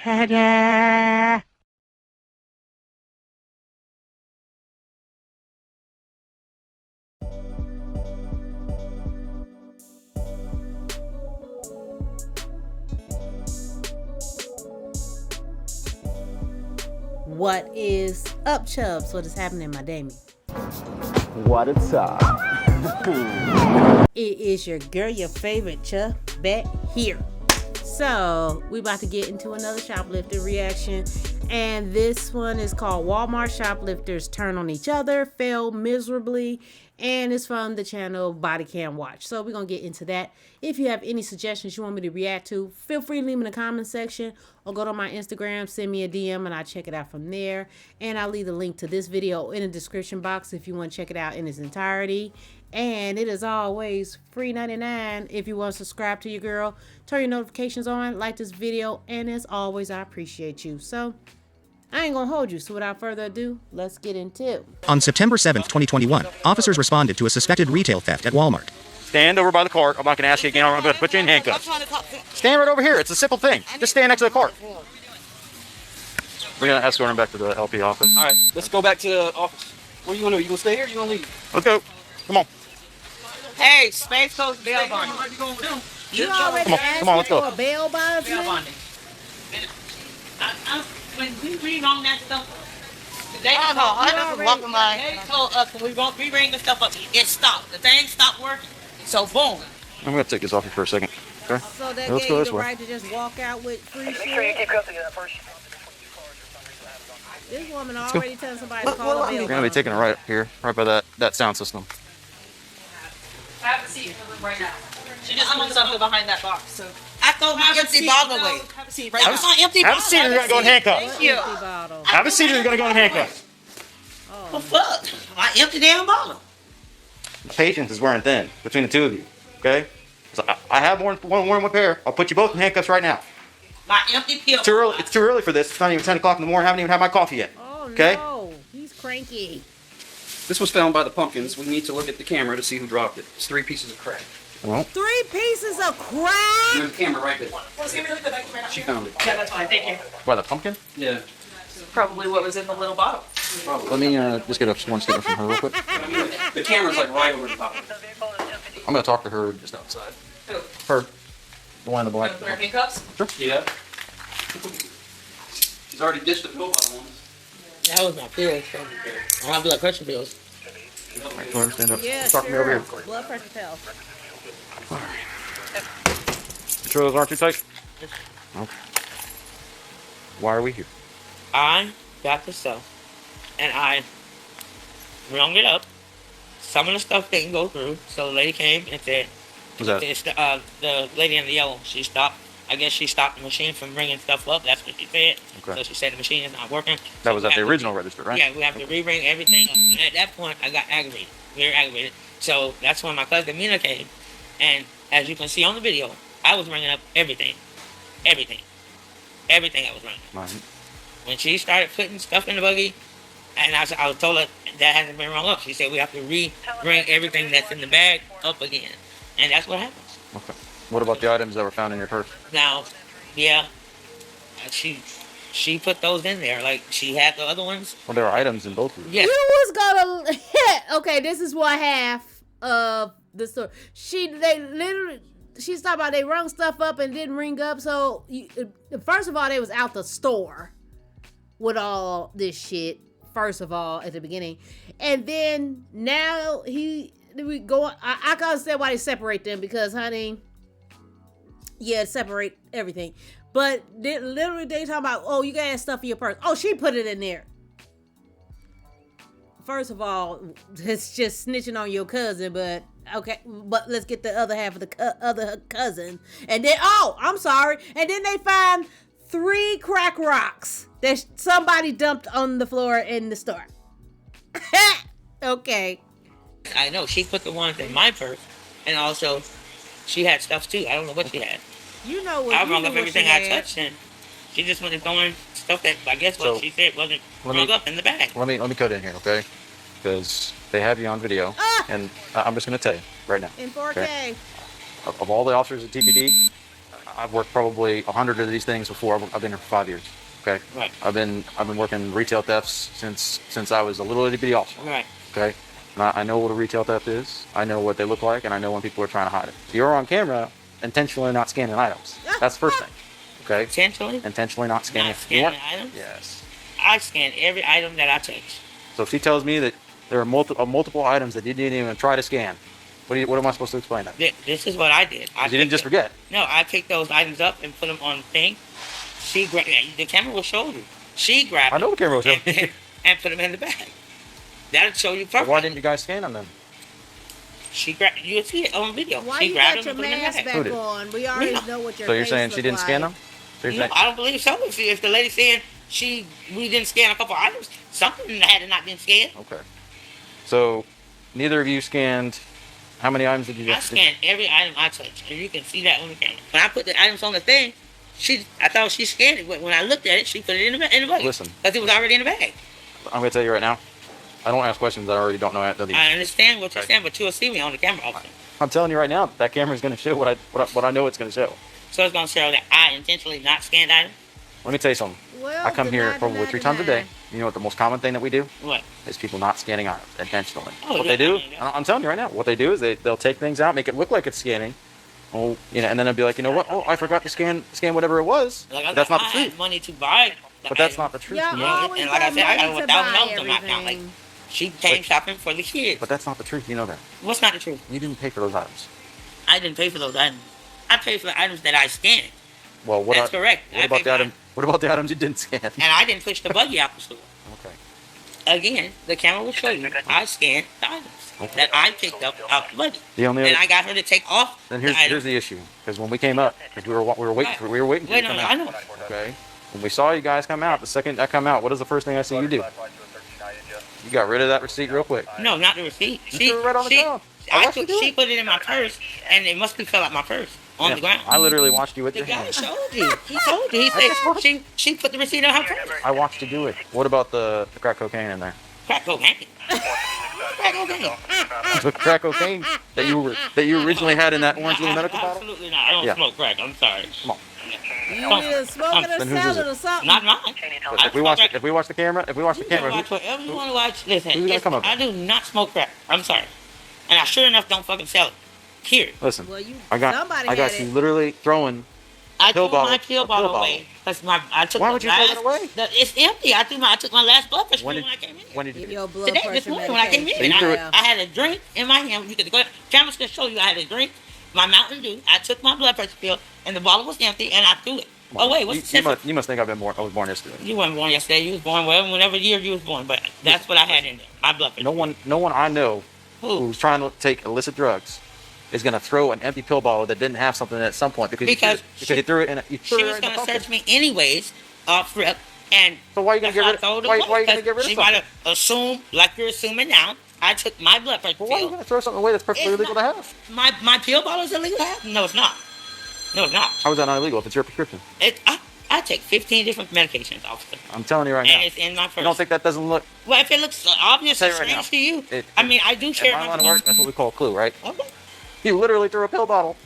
Ta-da! What is up, Chubbs? What is happening, my Damie? What it's up? It is your girl, your favorite Chubbette here. So we about to get into another shoplifting reaction, and this one is called Walmart Shoplifters Turn on Each Other, Fail Miserably, and it's from the channel Body Cam Watch. So we're gonna get into that. If you have any suggestions you want me to react to, feel free to leave them in the comment section or go to my Instagram, send me a DM, and I'll check it out from there. And I'll leave the link to this video in the description box if you want to check it out in its entirety. And it is always free 99 if you want to subscribe to your girl. Turn your notifications on, like this video, and as always, I appreciate you. So I ain't gonna hold you. So without further ado, let's get into it. On September 7th, 2021, officers responded to a suspected retail theft at Walmart. Stand over by the cart. I'm not going to ask you again. I'm going to put you in handcuffs. Stand right over here. It's a simple thing. Just stand next to the cart. We're going to escort him back to the LP office. All right, let's go back to the office. What are you going to do? You going to stay here or you going to leave? Let's go. Come on. Hey, Space Coast bail bonding. You already come on, let's asked go. for a bail bondsman? Bail bonding. When we read on that stuff, they told us when we bring the stuff up, it stopped. The thing stopped working. So boom. I'm going to take this off you for a second. Okay? So that Let's gave go you this the way. right to just walk out with free shit? This woman already telling somebody to call a bail We're going to be taking it right up here, right by that sound system. I have a seat right now. She just wants something behind that box. So I throw my empty bottle away. Have a seat right now. My empty bottle. Have a seat or you're going to go in handcuffs. Thank you. Empty bottle. Have a seat or you're going to go in handcuffs. Well, fuck. My empty damn bottle. Patience is wearing thin between the two of you. Okay? So I have one pair. I'll put you both in handcuffs right now. My empty pill. It's too early. It's too early for this. It's not even 10 o'clock in the morning. I haven't even had my coffee yet. Oh, Okay? no. He's cranky. This was found by the pumpkins. We need to look at the camera to see who dropped it. It's 3 pieces of crack. Well, 3 pieces of crack? There's the camera right there. She found it. Yeah, that's fine. Thank you. by the pumpkin? Yeah. Probably what was in the little bottle. Let me just get one statement from her real quick. The camera's like right over the top. I'm going to talk to her just outside. Her. The one in the black. Wear handcuffs? Yeah. She's already dished the pill bottle on us. That was my pills. I have blood pressure pills. Right, go ahead and stand up. Yeah, Talk to me over sure. here. Blood pressure pills. You sure those aren't too tight? Okay. Why are we here? I got the stuff, and I rung it up. Some of the stuff didn't go through, so the lady came and said, What's that? it's the lady in the yellow, she stopped. I guess she stopped the machine from bringing stuff up. That's what she said. Okay. So she said the machine is not working. That So was we at the have to- original register, right? Yeah, we have to re-ring everything up. And at that point, I got aggravated, very aggravated. So that's when my cousin Mina came, and as you can see on the video, I was ringing up everything. Everything I was ringing. Right. When she started putting stuff in the buggy, and I was told her that hasn't been rung up. She said we have to bring everything that's in the bag up again. And that's what happens. Okay. What about the items that were found in your purse? Now, yeah, she put those in there. Like, she had the other ones. Well, there are items in both of them. Yeah. You was gonna okay, this is what half of the story. She talked about they rung stuff up and didn't ring up. So first of all, they was out the store with all this shit. First of all, at the beginning, and then now I can understand why they separate them because, honey, yeah, separate everything. But they talking about, oh, you got stuff in your purse. Oh, she put it in there. First of all, it's just snitching on your cousin, but okay, but let's get the other half of the other cousin. And then, oh, I'm sorry. And then they find 3 crack rocks that somebody dumped on the floor in the store. Okay. I know she put the ones in my purse, and also she had stuff too. I don't know what she had. You know what? I you rung know up what everything she I had. touched, and she just went throwing stuff that I guess what So, she said wasn't let me- rung up in the bag. Let me cut in here, okay? Because they have you on video, and I'm just going to tell you right now. In 4K. Of all the officers at TPD, I've worked probably 100 of these things before. I've been here for 5 years. Okay. Right. I've been working retail thefts since I was a little itty bitty officer. Right. Okay. And I know what a retail theft is. I know what they look like, and I know when people are trying to hide it. You're on camera intentionally not scanning items. That's the first thing. Okay. Intentionally not scanning. Not scanning items? Yes. I scan every item that I touch. So if she tells me that there are multiple items that you didn't even try to scan, what am I supposed to explain that? This is what I did. You didn't just forget. No, I picked those items up and put them on the thing. The camera will show you. She grabbed them. I know the camera will show and, you. and put them in the bag. That'll show you perfectly. Why didn't you guys scan them then? She grabbed. You'll see it on video. Why she you grabbed got your them and mask put them in the bag. back on? We already know what your So you're face saying she look didn't scan like. them? So you're No, saying- I don't believe so. If the lady saying we didn't scan a couple items, something had not been scanned. Okay. So neither of you scanned. How many items did you I get? scanned every item I touched, and you can see that on the camera. When I put the items on the thing, I thought she scanned it, but when I looked at it, she put it in the bag. Listen. Because it was already in the bag. I'm going to tell you right now. I don't ask questions that I already don't know. I understand what you're saying, but you'll see me on the camera often. I'm telling you right now, that camera is going to show what I know it's going to show. So it's going to show that I intentionally not scanned items? Let me tell you something. Well, I come here probably 3 times a day. You know what the most common thing that we do? What? Is people not scanning items intentionally. Oh, What yeah, they do, I mean, yeah. I'm telling you right now, what they do is they'll take things out, make it look like it's scanning. Oh, and then they'll be like, you know what? Oh, I forgot to scan whatever it was. Like But that's not the I truth. had money to buy the But that's item. not the truth. Y'all you know? always And like I got said, I got money over to $1,000 buy on my account. Like, everything. she came shopping for the kids. But that's not the truth. You know that. What's not the truth? You didn't pay for those items. I didn't pay for those items. I paid for the items that I scanned. Well, That's correct. What about the item? What about the items you didn't scan? And I didn't push the buggy out the store. Okay. Again, the camera will show you I scanned the items that I picked up out the buggy. The only And other, I got her to take off then the here's items. the issue. Because when we came up, because we were waiting for you Wait, to no, come I out. know. Okay. When we saw you guys come out, the second I come out, what is the first thing I see you do? You got rid of that receipt real quick. No, not the receipt. You threw it right on the ground. She put it in my purse, and it must have fell out my purse on Yeah, the ground. I literally watched you with The your guy hand. showed you. He told you. He said she put the receipt in her purse. I watched you do it. What about the crack cocaine in there? Crack cocaine. Crack cocaine. The crack cocaine that you originally had in that orange little medical bottle? Absolutely not. I don't Yeah. smoke crack. I'm sorry. Come on. You either smoke it or Then whose sell is it it? or something. Not mine. But if we watch the camera, You can watch whatever you want to watch. Listen, who's gonna come up? I do not smoke crack. I'm sorry. And I sure enough don't fucking sell it. Here. Listen, Well, you I got somebody you had it. literally throwing. I Pill threw my bottle. pill A bottle pill away. Because I took Why the would you throw last, that away? It's empty. I took my last blood pressure When pill did when I came in. when did you do? Your blood Today, pressure this morning when I came medication. in, So you threw it- I had a drink in my hand. You could go. Cameras can show you. I had a drink, my Mountain Dew. I took my blood pressure pill, and the bottle was empty, and I threw it. Oh wait, what's the difference? You must think I was born yesterday. You weren't born yesterday. You was born whenever year you was born. But that's what I had in there. My blood pressure. No one I know Who? who's trying to take illicit drugs is gonna throw an empty pill bottle that didn't have something in it at some point because you threw it in. You threw She it was in the gonna pumpkin. search me anyways off rip, and So why are you gonna that's get why I rid? told her Why to are you gonna because get rid of she something? might have assumed, like you're assuming now, I took my blood pressure Well, why are you pill. gonna throw something away that's perfectly It's illegal to not- have? My pill bottle is illegal to have? No, it's not. No, it's not. How is that not illegal if it's your prescription? I take 15 different medications, officer, I'm telling you right and now. it's in my purse. You don't think that doesn't look? Well, if it looks obvious Tell and you right strange now, to you, it- I mean, I do At share my line of work, that's what we call a clue, right? Okay. You literally threw a pill bottle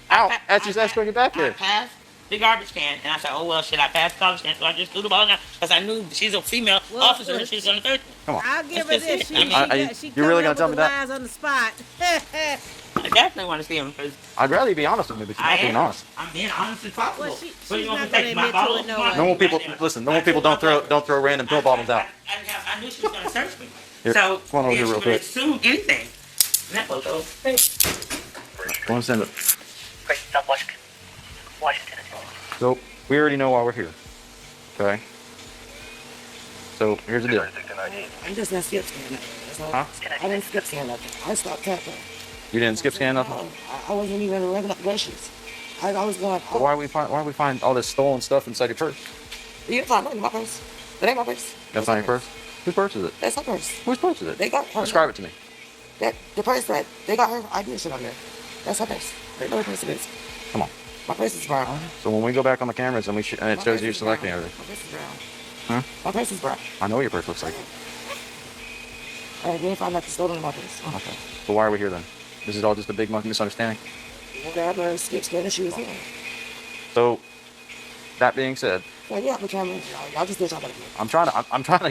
out as you said when you're back I there. passed the garbage can, and I said, "Oh well, should I pass the garbage can?" So I just threw the ball down because I knew she's a female Well, officer look, and she's gonna search me. Come on. I'll give her That's this. just She, it. I mean, she you're really covered gonna tell up me with that? lies on the spot. I definitely want to see him because I'd rather you be honest with me, but you're I not being am. honest. I'm being honest as possible. Well, she's What do you not want me to gonna take my admit to bottle? it, no My- way. Normal people, Right there. listen. Normal I people took my don't throw random pill bottles out. I knew she was gonna search me. Here, So come on over if here she real would quick. assume anything. That photo. Hey. Go and send it. Great, South Washington. Washington. So we already know why we're here. Okay. So here's the deal. I'm just not skip scanning. That's all. Huh? I didn't skip scan nothing. I stopped tapping. You didn't skip scan nothing. I wasn't even looking up questions. I was going. But why we find all this stolen stuff inside your purse? You can find money in my purse. That ain't my purse. That's not your purse. Whose purse is it? That's her purse. Whose purse is it? They got her. Describe it to me. That the purse that they got her ID and shit on there. That's her purse. They know what purse it is. Come on. My purse is brown. So when we go back on the cameras and and it My shows purse you is selecting brown. everything. My purse is brown. Huh? My purse is brown. I know what your purse looks like. You didn't find nothing stolen in my purse. Okay. So why are we here then? This is all just a big misunderstanding. Grab her, skip scan, and she was here. So, that being said, Well, yeah, the camera. Y'all just did y'all better. I'm trying to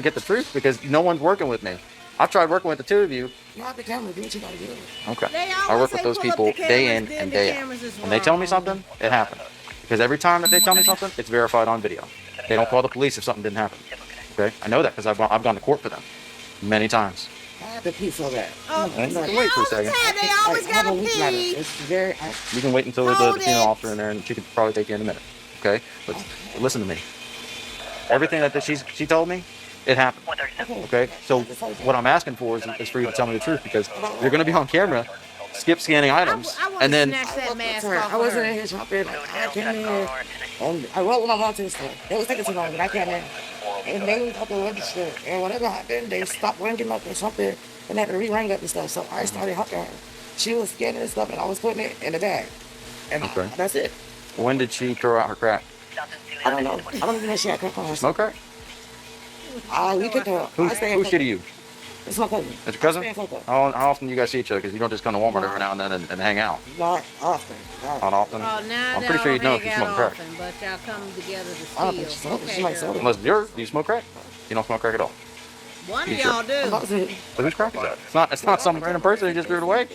get the truth because no one's working with me. I've tried working with the two of you. You have the camera. Do what you gotta do. Okay. They I always work say with those pull up people the day cameras, in then and the day out. cameras is When they tell me wrong. something, it happens. Because every time that they tell me something, it's verified on video. They don't call the police if something didn't happen. Okay? I know that because I've gone to court for them many times. I have to pee so bad. Oh, Wait for a all the second. time, they always I have a gotta leak matter. pee. It's very. You can wait until the Hold female it. officer in there, and she can probably take you in a minute. Okay? But listen to me. Everything that she told me, it happened. Okay? So what I'm asking for is for you to tell me the truth because you're going to be on camera, skip scanning items, I want and to then snatch that mask off I of wasn't her. in here shopping. I came in here and I went with my mom to the store. It was taking too long, but I came in and they was at the register. And whatever happened, they stopped ringing up or something and had to re-ring up and stuff. So I started helping her. She was scanning and stuff, and I was putting it in the bag. And Okay. that's it. when did she throw out her crack? I don't know. I don't even know if she had crack on her. Smoke crack? We picked her up. Who's I stay in shitty Cocoa. you? It's my cousin. It's your cousin? I stay in Cocoa. How often do you guys see each other? Because you don't just come to Walmart every now and then and hang out. Not often. Not often. Oh, now I'm they pretty sure you don't know if you hang smoke out crack. often, but y'all come together to I don't think steal. so. She might sell it. Unless do you smoke crack? You don't smoke crack at all. One of You y'all sure? do. But whose crack is that? It's not some random person who just threw it away.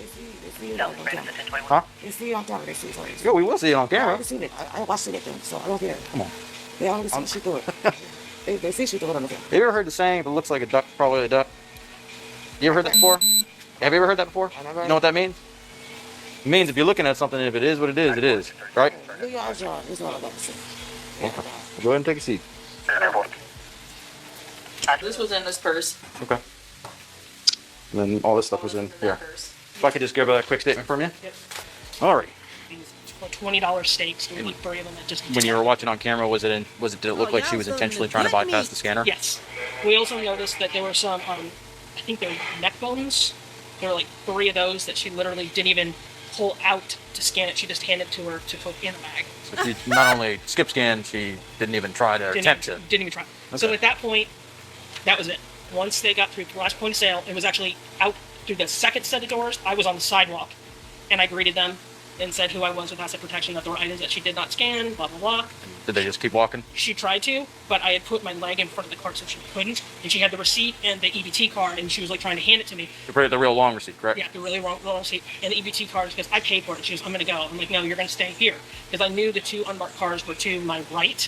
Huh? They see it on camera. They see it on camera. Yeah, we will see it on I camera. already seen it. I watched it again, so I don't care. Come on. They already see she do it. They see she do it on the camera. Have you ever heard the saying, if it looks like a duck, probably a duck? You ever heard that before? Have you ever heard that before? I never. You know what that means? It means if you're looking at something, if it is what it is, right? Do y'all job. It's all about the same. Okay. Go ahead and take a seat. This was in this purse. Okay. And then all this stuff was in here. If I could just give a quick statement from you. Yep. All right. For $20 steaks, we eat 3 of them at just. When you were watching on camera, did it look like she was intentionally trying to bypass the scanner? Yes. We also noticed that there were some, I think they were neck bones. There were like 3 of those that she literally didn't even pull out to scan it. She just handed it to her to put in the bag. So she not only skip scanned, she didn't even try to attempt to. Didn't even try. So Okay. at that point, that was it. Once they got through the last point of sale, it was actually out through the second set of doors. I was on the sidewalk, and I greeted them and said who I was with asset protection, that there were items that she did not scan, blah, blah, blah. Did they just keep walking? She tried to, but I had put my leg in front of the cart so she couldn't. And she had the receipt and the EBT card, and she was like trying to hand it to me. The real long receipt, correct? Yeah, the really wrong receipt. And the EBT card is because I paid for it. She goes, I'm going to go. I'm like, no, you're going to stay here. Because I knew the 2 unmarked cars were to my right.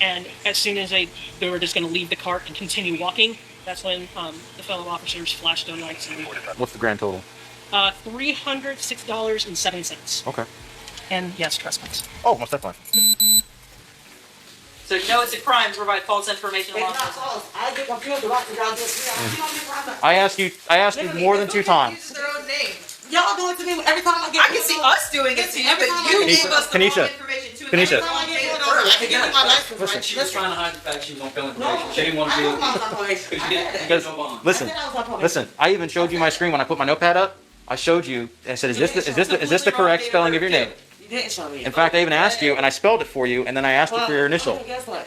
And as soon as they were just going to leave the cart and continue walking, that's when the fellow officers flashed their lights. And What's the grand total? $306.07. Okay. And yes, trespass. Oh, most definitely. So you know it's a crime to provide false information It's along not those lines. false. I get confused about the y'all just. I asked you more than 2 times. Uses their own name. Y'all do it to me every time I get. I can see us doing it to you, but you Kenisha, gave us the Kenisha, wrong information too. Kenisha. Every time I get it, I can give you my license, right? She was trying to hide the fact she was on film information. She didn't want to I be. know my license. Because listen, I even showed you my screen when I put my notepad up. I showed you. I said, is this the correct spelling of your name? You didn't show me. In fact, I even asked you, and I spelled it for you, and then I asked you for your initial. Well, guess what?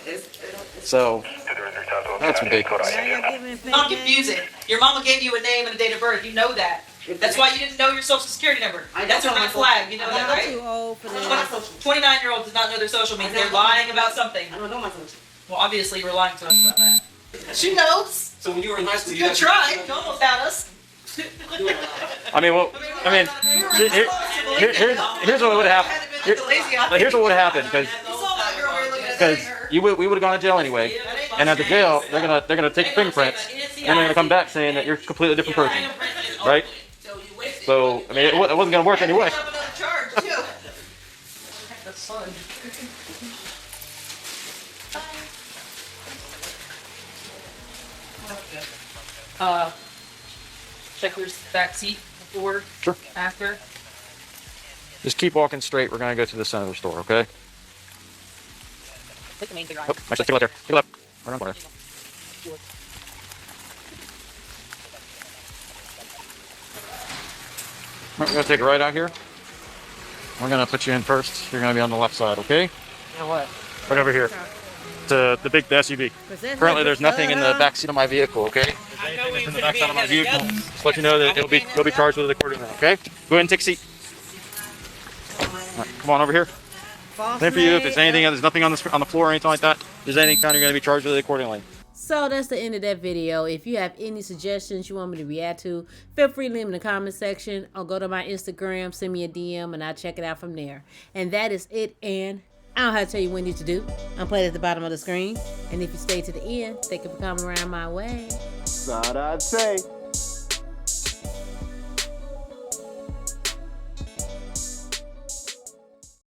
So that's ridiculous. Now you're giving It's not confusing. Your mama gave you a name and a date of birth. You know that. That's why you didn't know your social security number. That's a red flag. You know that, I'm right? too old for this. 29-year-old does not know their social means. They're lying about something. I don't know my social. Well, obviously you were lying to us about that. She knows. So when you were in high school, Good try. You almost had us. I mean, here's what would have happened. Here's what would have happened because we would have gone to jail anyway, and at the jail they're gonna take your fingerprints, and they're gonna come back saying that you're a completely different person, right? So I mean, it wasn't gonna work anyway. That's fun. Checkers back seat before, Sure. after. Just keep walking straight. We're gonna go to the center of the store, okay? Take the main thing Oh, right. actually, take a left there. Take a left. Right on corner. We're gonna take a right out here. We're gonna put you in first. You're gonna be on the left side, okay? Now what? Right over here. The SUV. Currently, there's nothing in the back seat of my vehicle, okay? I know In the back side of my vehicle. Just let you know that you'll be charged with a quarter now, okay? Go ahead and take a seat. All right, come on over here. Same for you. If it's anything, there's nothing on the floor or anything like that. If there's anything found, you're going to be charged with it accordingly. So that's the end of that video. If you have any suggestions you want me to react to, feel free to leave them in the comment section or go to my Instagram, send me a DM, and I'll check it out from there. And that is it, and I don't have to tell you what you need to do. I'm playing at the bottom of the screen. And if you stay to the end, thank you for coming around my way. Sarate.